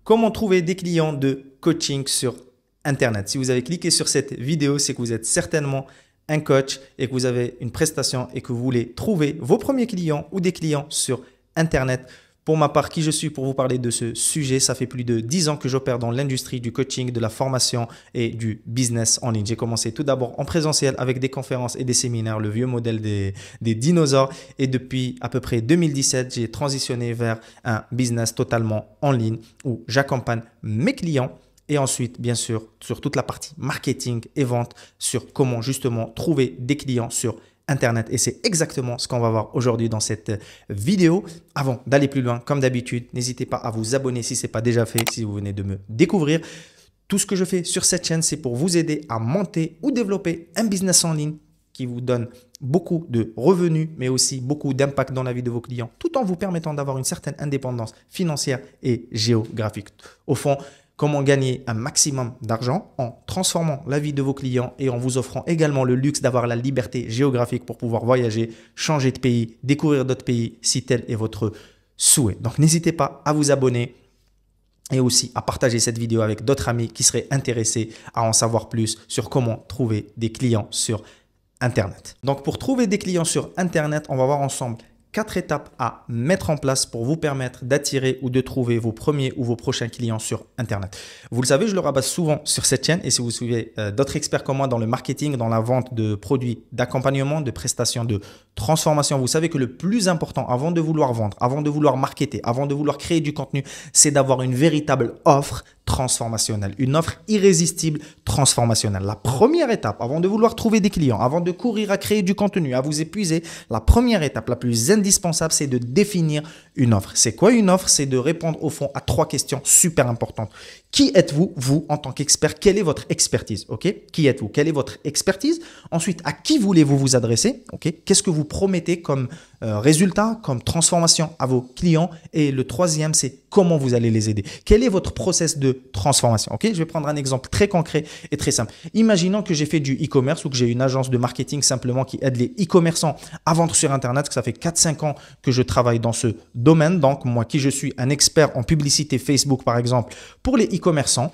Comment trouver des clients de coaching sur Internet? Si vous avez cliqué sur cette vidéo, c'est que vous êtes certainement un coach et que vous avez une prestation et que vous voulez trouver vos premiers clients ou des clients sur Internet. Pour ma part, qui je suis pour vous parler de ce sujet? Ça fait plus de 10 ans que j'opère dans l'industrie du coaching, de la formation et du business en ligne. J'ai commencé tout d'abord en présentiel avec des conférences et des séminaires, le vieux modèle des dinosaures. Et depuis à peu près 2017, j'ai transitionné vers un business totalement en ligne où j'accompagne mes clients. Et ensuite, bien sûr, sur toute la partie marketing et vente, sur comment justement trouver des clients sur Internet. Et c'est exactement ce qu'on va voir aujourd'hui dans cette vidéo. Avant d'aller plus loin, comme d'habitude, n'hésitez pas à vous abonner si ce n'est pas déjà fait, si vous venez de me découvrir. Tout ce que je fais sur cette chaîne, c'est pour vous aider à monter ou développer un business en ligne qui vous donne beaucoup de revenus, mais aussi beaucoup d'impact dans la vie de vos clients, tout en vous permettant d'avoir une certaine indépendance financière et géographique. Au fond, comment gagner un maximum d'argent en transformant la vie de vos clients et en vous offrant également le luxe d'avoir la liberté géographique pour pouvoir voyager, changer de pays, découvrir d'autres pays si tel est votre souhait. Donc n'hésitez pas à vous abonner et aussi à partager cette vidéo avec d'autres amis qui seraient intéressés à en savoir plus sur comment trouver des clients sur Internet. Donc pour trouver des clients sur Internet, on va voir ensemble 4 étapes à mettre en place pour vous permettre d'attirer ou de trouver vos premiers ou vos prochains clients sur Internet. Vous le savez, je le rabâche souvent sur cette chaîne et si vous suivez d'autres experts comme moi dans le marketing, dans la vente de produits d'accompagnement, de prestations de transformation, vous savez que le plus important avant de vouloir vendre, avant de vouloir marketer, avant de vouloir créer du contenu, c'est d'avoir une véritable offre transformationnelle, une offre irrésistible transformationnelle. La première étape avant de vouloir trouver des clients, avant de courir à créer du contenu, à vous épuiser, la première étape la plus indispensable, c'est de définir une offre. C'est quoi une offre? C'est de répondre au fond à 3 questions super importantes. Qui êtes-vous, vous, en tant qu'expert? Quelle est votre expertise? Qui êtes-vous? Quelle est votre expertise? Ensuite, à qui voulez-vous vous adresser? Qu'est-ce que vous promettez comme résultat, comme transformation à vos clients? Et le troisième, c'est comment vous allez les aider. Quel est votre process de transformation? Je vais prendre un exemple très concret et très simple. Imaginons que j'ai fait du e-commerce ou que j'ai une agence de marketing simplement qui aide les e-commerçants à vendre sur Internet, que ça fait 4-5 ans que je travaille dans ce domaine. Donc, moi qui je suis un expert en publicité Facebook, par exemple, pour les e-commerçants,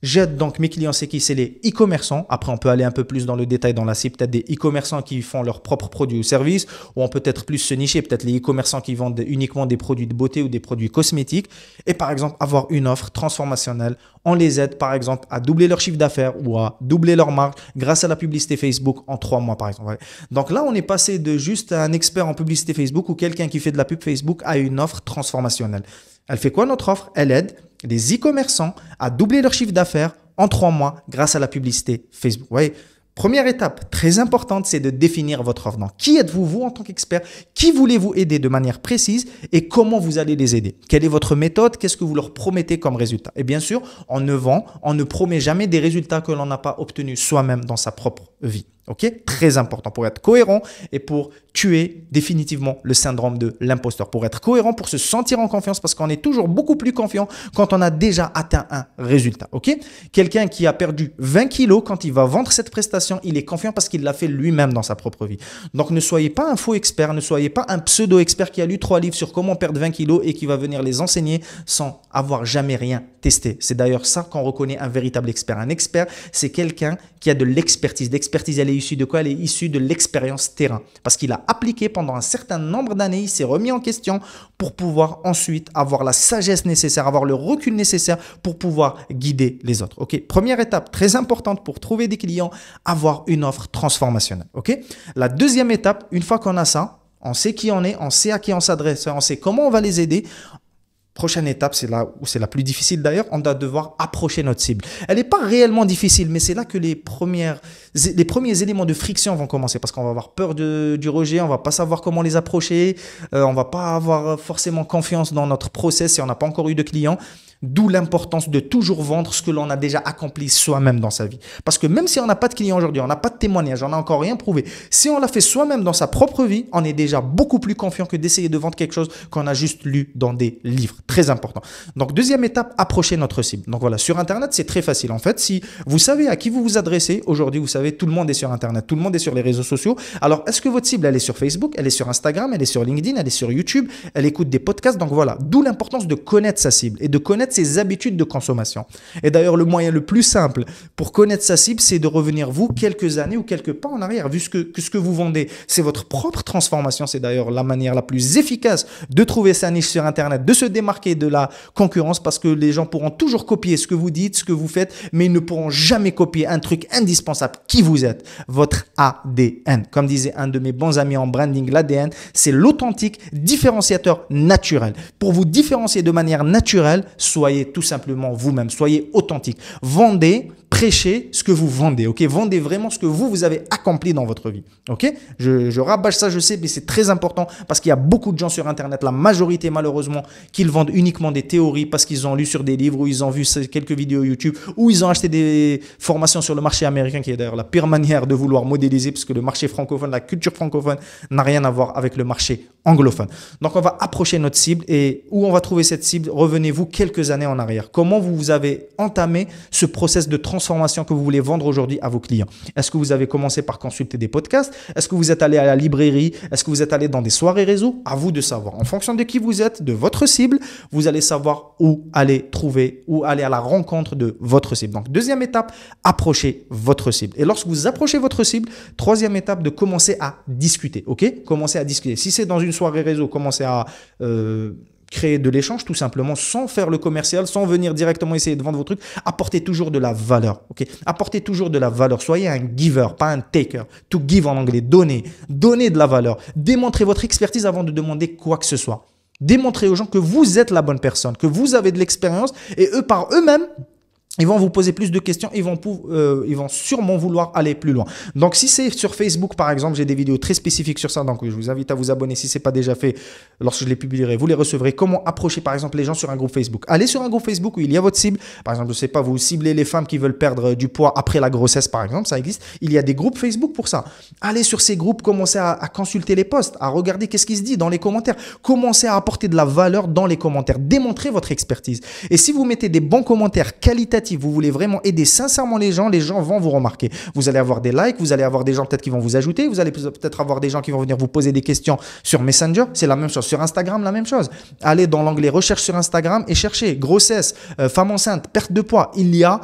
j'aide donc mes clients, c'est qui? C'est les e-commerçants. Après, on peut aller un peu plus dans le détail dans la cible, peut-être des e-commerçants qui font leurs propres produits ou services, ou on peut être plus se nicher, peut-être les e-commerçants qui vendent uniquement des produits de beauté ou des produits cosmétiques. Et par exemple, avoir une offre transformationnelle, on les aide par exemple à doubler leur chiffre d'affaires ou à doubler leur marge grâce à la publicité Facebook en 3 mois par exemple. Donc là, on est passé de juste un expert en publicité Facebook ou quelqu'un qui fait de la pub Facebook à une offre transformationnelle. Elle fait quoi notre offre? Elle aide les e-commerçants à doubler leur chiffre d'affaires en 3 mois grâce à la publicité Facebook. Vous voyez, première étape très importante, c'est de définir votre offre. Donc, qui êtes-vous, vous, en tant qu'expert? Qui voulez-vous aider de manière précise et comment vous allez les aider? Quelle est votre méthode? Qu'est-ce que vous leur promettez comme résultat? Et bien sûr, on ne promet jamais des résultats que l'on n'a pas obtenus soi-même dans sa propre vie. Très important pour être cohérent et pour tuer définitivement le syndrome de l'imposteur. Pour être cohérent, pour se sentir en confiance parce qu'on est toujours beaucoup plus confiant quand on a déjà atteint un résultat. Quelqu'un qui a perdu 20 kilos, quand il va vendre cette prestation, il est confiant parce qu'il l'a fait lui-même dans sa propre vie. Donc, ne soyez pas un faux expert, ne soyez pas un pseudo-expert qui a lu 3 livres sur comment perdre 20 kilos et qui va venir les enseigner sans avoir jamais rien testé. C'est d'ailleurs ça qu'on reconnaît un véritable expert. Un expert, c'est quelqu'un qui a de l'expertise. L'expertise, elle est issue de quoi? Elle est issue de l'expérience terrain. Parce qu'il a appliqué pendant un certain nombre d'années, il s'est remis en question pour pouvoir ensuite avoir la sagesse nécessaire, avoir le recul nécessaire pour pouvoir guider les autres. Première étape très importante pour trouver des clients, avoir une offre transformationnelle. La deuxième étape, une fois qu'on a ça, on sait qui on est, on sait à qui on s'adresse, on sait comment on va les aider. Prochaine étape, c'est là où c'est la plus difficile d'ailleurs, on doit devoir approcher notre cible. Elle n'est pas réellement difficile, mais c'est là que les premiers éléments de friction vont commencer parce qu'on va avoir peur du rejet, on ne va pas savoir comment les approcher, on ne va pas avoir forcément confiance dans notre process si on n'a pas encore eu de clients. D'où l'importance de toujours vendre ce que l'on a déjà accompli soi-même dans sa vie. Parce que même si on n'a pas de clients aujourd'hui, on n'a pas de témoignage, on n'a encore rien prouvé. Si on l'a fait soi-même dans sa propre vie, on est déjà beaucoup plus confiant que d'essayer de vendre quelque chose qu'on a juste lu dans des livres. Très important. Donc, deuxième étape, approcher notre cible. Donc voilà, sur Internet, c'est très facile. En fait, si vous savez à qui vous vous adressez, aujourd'hui, vous savez, tout le monde est sur Internet, tout le monde est sur les réseaux sociaux. Alors, est-ce que votre cible, elle est sur Facebook, elle est sur Instagram, elle est sur LinkedIn, elle est sur YouTube, elle écoute des podcasts. Donc voilà, d'où l'importance de connaître sa cible et de connaître ses habitudes de consommation. Et d'ailleurs, le moyen le plus simple pour connaître sa cible, c'est de revenir, vous, quelques années ou quelques pas en arrière. Vu que ce que vous vendez, c'est votre propre transformation. C'est d'ailleurs la manière la plus efficace de trouver sa niche sur Internet, de se démarquer de la concurrence, parce que les gens pourront toujours copier ce que vous dites, ce que vous faites, mais ils ne pourront jamais copier un truc indispensable qui vous êtes, votre ADN. Comme disait un de mes bons amis en branding, l'ADN, c'est l'authentique différenciateur naturel. Pour vous différencier de manière naturelle, soyez tout simplement vous-même, soyez authentique. Vendez, prêchez ce que vous vendez, ok? Vendez vraiment ce que vous avez accompli dans votre vie, ok? Je rabâche ça, je sais, mais c'est très important parce qu'il y a beaucoup de gens sur Internet, la majorité malheureusement, qui vendent uniquement des théories parce qu'ils ont lu sur des livres ou ils ont vu quelques vidéos YouTube ou ils ont acheté des formations sur le marché américain, qui est d'ailleurs la pire manière de vouloir modéliser, parce que le marché francophone, la culture francophone n'a rien à voir avec le marché anglophone. Donc, on va approcher notre cible, et où on va trouver cette cible? Revenez-vous quelques années en arrière. Comment vous avez entamé ce process de transformation que vous voulez vendre aujourd'hui à vos clients? Est-ce que vous avez commencé par consulter des podcasts? Est-ce que vous êtes allé à la librairie? Est-ce que vous êtes allé dans des soirées réseau? À vous de savoir. En fonction de qui vous êtes, de votre cible, vous allez savoir où aller trouver, où aller à la rencontre de votre cible. Donc, deuxième étape, approchez votre cible. Et lorsque vous approchez votre cible, troisième étape, de commencer à discuter. Ok? Commencez à discuter. Si c'est dans une soirée réseau, commencez à créer de l'échange tout simplement, sans faire le commercial, sans venir directement essayer de vendre vos trucs. Apportez toujours de la valeur. Ok? Apportez toujours de la valeur. Soyez un giver, pas un taker. To give en anglais. Donnez. Donnez de la valeur. Démontrez votre expertise avant de demander quoi que ce soit. Démontrez aux gens que vous êtes la bonne personne, que vous avez de l'expérience, et eux, par eux-mêmes, ils vont vous poser plus de questions, ils vont sûrement vouloir aller plus loin. Donc, si c'est sur Facebook, par exemple, j'ai des vidéos très spécifiques sur ça. Donc, je vous invite à vous abonner si ce n'est pas déjà fait. Lorsque je les publierai, vous les recevrez. Comment approcher, par exemple, les gens sur un groupe Facebook? Allez sur un groupe Facebook où il y a votre cible. Par exemple, je ne sais pas, vous ciblez les femmes qui veulent perdre du poids après la grossesse, par exemple. Ça existe. Il y a des groupes Facebook pour ça. Allez sur ces groupes, commencez à consulter les posts, à regarder qu'est-ce qui se dit dans les commentaires. Commencez à apporter de la valeur dans les commentaires. Démontrez votre expertise. Et si vous mettez des bons commentaires qualitatifs, vous voulez vraiment aider sincèrement les gens vont vous remarquer. Vous allez avoir des likes, vous allez avoir des gens peut-être qui vont vous ajouter, vous allez peut-être avoir des gens qui vont venir vous poser des questions sur Messenger. C'est la même chose. Sur Instagram, la même chose. Allez dans l'onglet recherche sur Instagram et cherchez grossesse, femme enceinte, perte de poids. Il y a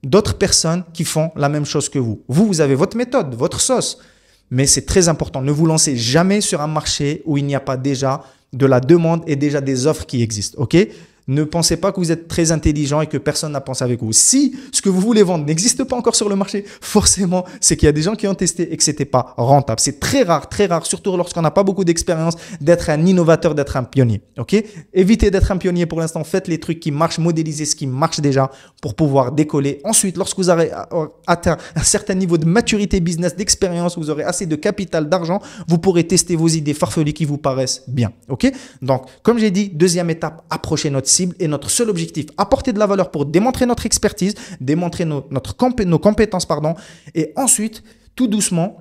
d'autres personnes qui font la même chose que vous. Vous avez votre méthode, votre sauce. Mais c'est très important. Ne vous lancez jamais sur un marché où il n'y a pas déjà de la demande et déjà des offres qui existent. OK? Ne pensez pas que vous êtes très intelligent et que personne n'a pensé avec vous. Si ce que vous voulez vendre n'existe pas encore sur le marché, forcément, c'est qu'il y a des gens qui ont testé et que ce n'était pas rentable. C'est très rare, surtout lorsqu'on n'a pas beaucoup d'expérience, d'être un innovateur, d'être un pionnier. Ok? Évitez d'être un pionnier pour l'instant. Faites les trucs qui marchent, modélisez ce qui marche déjà pour pouvoir décoller. Ensuite, lorsque vous aurez atteint un certain niveau de maturité business, d'expérience, vous aurez assez de capital, d'argent, vous pourrez tester vos idées farfelues qui vous paraissent bien. Ok? Donc, comme j'ai dit, deuxième étape, approchez notre cible, et notre seul objectif, apporter de la valeur pour démontrer notre expertise, démontrer nos compétences, et ensuite, tout doucement,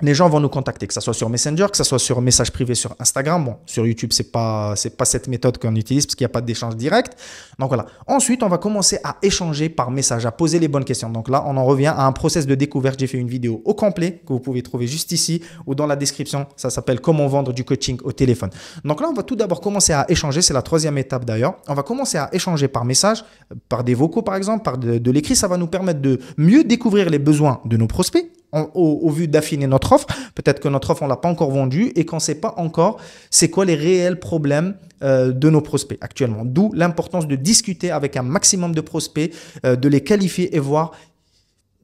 les gens vont nous contacter, que ce soit sur Messenger, que ce soit sur message privé sur Instagram. Bon, sur YouTube, c'est pas cette méthode qu'on utilise parce qu'il n'y a pas d'échange direct. Donc voilà. Ensuite, on va commencer à échanger par message, à poser les bonnes questions. Donc là, on en revient à un process de découverte. J'ai fait une vidéo au complet que vous pouvez trouver juste ici ou dans la description. Ça s'appelle comment vendre du coaching au téléphone. Donc là, on va tout d'abord commencer à échanger. C'est la troisième étape d'ailleurs. On va commencer à échanger par message, par des vocaux par exemple, par de l'écrit. Ça va nous permettre de mieux découvrir les besoins de nos prospects. Au vu d'affiner notre offre. Peut-être que notre offre, on ne l'a pas encore vendue et qu'on ne sait pas encore c'est quoi les réels problèmes de nos prospects actuellement. D'où l'importance de discuter avec un maximum de prospects, de les qualifier et voir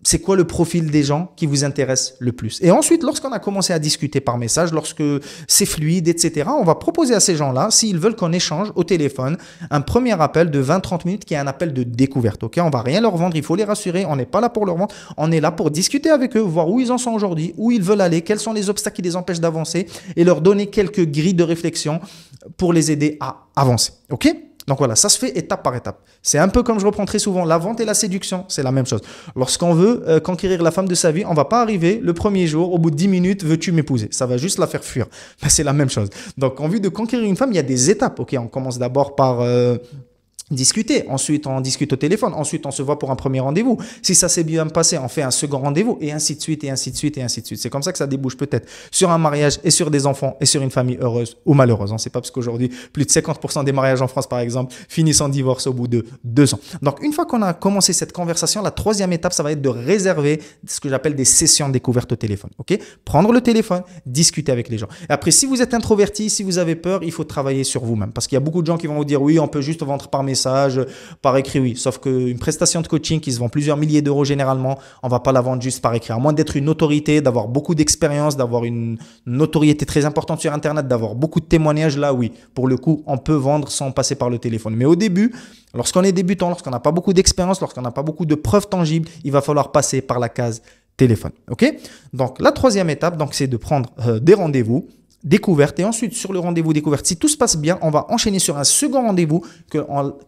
c'est quoi le profil des gens qui vous intéressent le plus. Et ensuite, lorsqu'on a commencé à discuter par message, lorsque c'est fluide, etc., on va proposer à ces gens-là, s'ils veulent qu'on échange au téléphone, un premier appel de 20-30 minutes qui est un appel de découverte. Okay, on ne va rien leur vendre, il faut les rassurer, on n'est pas là pour leur vendre, on est là pour discuter avec eux, voir où ils en sont aujourd'hui, où ils veulent aller, quels sont les obstacles qui les empêchent d'avancer et leur donner quelques grilles de réflexion pour les aider à avancer. OK ? Donc voilà, ça se fait étape par étape. C'est un peu comme je reprends très souvent, la vente et la séduction, c'est la même chose. Lorsqu'on veut conquérir la femme de sa vie, on ne va pas arriver le premier jour, au bout de 10 minutes, veux-tu m'épouser? Ça va juste la faire fuir. Mais c'est la même chose. Donc en vue de conquérir une femme, il y a des étapes. Ok, on commence d'abord par discuter. Ensuite, on discute au téléphone. Ensuite, on se voit pour un premier rendez-vous. Si ça s'est bien passé, on fait un second rendez-vous et ainsi de suite, et ainsi de suite, et ainsi de suite. C'est comme ça que ça débouche peut-être sur un mariage et sur des enfants et sur une famille heureuse ou malheureuse. On ne sait pas parce qu'aujourd'hui, plus de 50% des mariages en France, par exemple, finissent en divorce au bout de 2 ans. Donc, une fois qu'on a commencé cette conversation, la troisième étape, ça va être de réserver ce que j'appelle des sessions découvertes au téléphone. Ok? Prendre le téléphone, discuter avec les gens. Et après, si vous êtes introverti, si vous avez peur, il faut travailler sur vous-même. Parce qu'il y a beaucoup de gens qui vont vous dire, oui, on peut juste vendre par message, par écrit, oui. Sauf qu'une prestation de coaching qui se vend plusieurs milliers d'euros généralement, on ne va pas la vendre juste par écrit. À moins d'être une autorité, d'avoir beaucoup d'expérience, d'avoir une notoriété très importante sur Internet, d'avoir beaucoup de témoignages, là, oui. Pour le coup, on peut vendre sans passer par le téléphone. Mais au début, lorsqu'on est débutant, lorsqu'on n'a pas beaucoup d'expérience, lorsqu'on n'a pas beaucoup de preuves tangibles, il va falloir passer par la case téléphone. OK? Donc, la troisième étape, donc, c'est de prendre des rendez-vous découverte et ensuite sur le rendez-vous découverte, si tout se passe bien, on va enchaîner sur un second rendez-vous que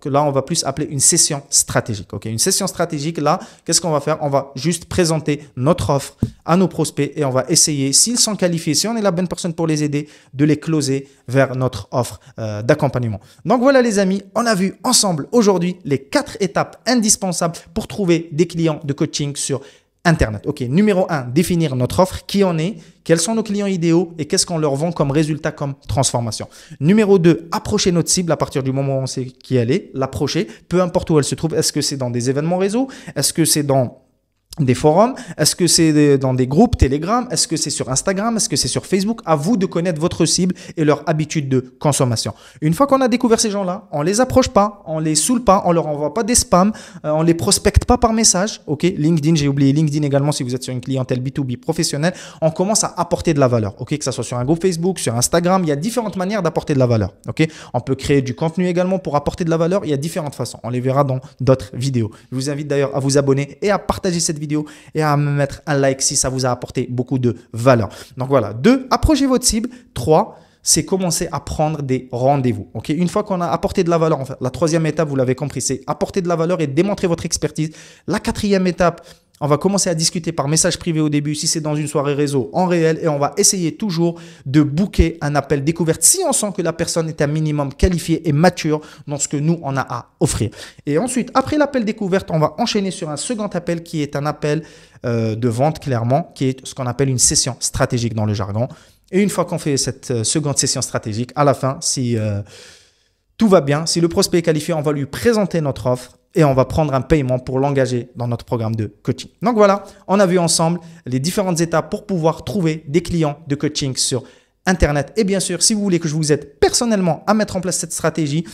là on va plus appeler une session stratégique. Ok, une session stratégique, là, qu'est-ce qu'on va faire? On va juste présenter notre offre à nos prospects et on va essayer, s'ils sont qualifiés, si on est la bonne personne pour les aider, de les closer vers notre offre d'accompagnement. Donc voilà les amis, on a vu ensemble aujourd'hui les 4 étapes indispensables pour trouver des clients de coaching sur Internet. Ok, numéro 1, définir notre offre, qui on est, quels sont nos clients idéaux et qu'est-ce qu'on leur vend comme résultat, comme transformation. Numéro 2, approcher notre cible à partir du moment où on sait qui elle est, l'approcher, peu importe où elle se trouve. Est-ce que c'est dans des événements réseau? Est-ce que c'est dans des forums? Est-ce que c'est dans des groupes Telegram? Est-ce que c'est sur Instagram? Est-ce que c'est sur Facebook? À vous de connaître votre cible et leur habitude de consommation. Une fois qu'on a découvert ces gens-là, on les approche pas, on les saoule pas, on leur envoie pas des spams, on les prospecte pas par message. Ok, LinkedIn, j'ai oublié LinkedIn également si vous êtes sur une clientèle B2B professionnelle. On commence à apporter de la valeur. Ok, que ça soit sur un groupe Facebook, sur Instagram, il y a différentes manières d'apporter de la valeur. Ok, on peut créer du contenu également pour apporter de la valeur. Il y a différentes façons. On les verra dans d'autres vidéos. Je vous invite d'ailleurs à vous abonner et à partager cette vidéo et à me mettre un like si ça vous a apporté beaucoup de valeur. Donc voilà, 2, approchez votre cible. 3, c'est commencer à prendre des rendez-vous. Ok, une fois qu'on a apporté de la valeur, en fait, la troisième étape, vous l'avez compris, c'est apporter de la valeur et démontrer votre expertise. La quatrième étape, on va commencer à discuter par message privé au début, si c'est dans une soirée réseau, en réel, et on va essayer toujours de booker un appel découverte si on sent que la personne est un minimum qualifiée et mature dans ce que nous, on a à offrir. Et ensuite, après l'appel découverte, on va enchaîner sur un second appel qui est un appel de vente, clairement, qui est ce qu'on appelle une session stratégique dans le jargon. Et une fois qu'on fait cette seconde session stratégique, à la fin, si tout va bien, si le prospect est qualifié, on va lui présenter notre offre et on va prendre un paiement pour l'engager dans notre programme de coaching. Donc voilà, on a vu ensemble les différentes étapes pour pouvoir trouver des clients de coaching sur Internet. Et bien sûr, si vous voulez que je vous aide personnellement à mettre en place cette stratégie,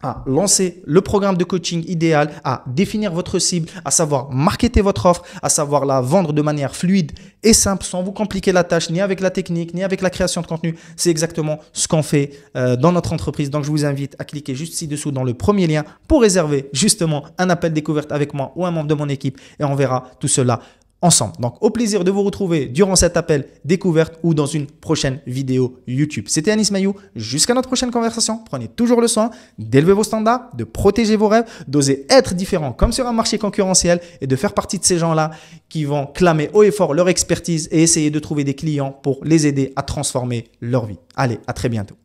à lancer le programme de coaching idéal, à définir votre cible, à savoir marketer votre offre, à savoir la vendre de manière fluide et simple sans vous compliquer la tâche, ni avec la technique, ni avec la création de contenu. C'est exactement ce qu'on fait dans notre entreprise. Donc, je vous invite à cliquer juste ci-dessous dans le premier lien pour réserver justement un appel découverte avec moi ou un membre de mon équipe et on verra tout cela ensemble. Donc, au plaisir de vous retrouver durant cet appel découverte ou dans une prochaine vidéo YouTube. C'était Anis Maillou. Jusqu'à notre prochaine conversation. Prenez toujours le soin d'élever vos standards, de protéger vos rêves, d'oser être différent comme sur un marché concurrentiel et de faire partie de ces gens-là qui vont clamer haut et fort leur expertise et essayer de trouver des clients pour les aider à transformer leur vie. Allez, à très bientôt.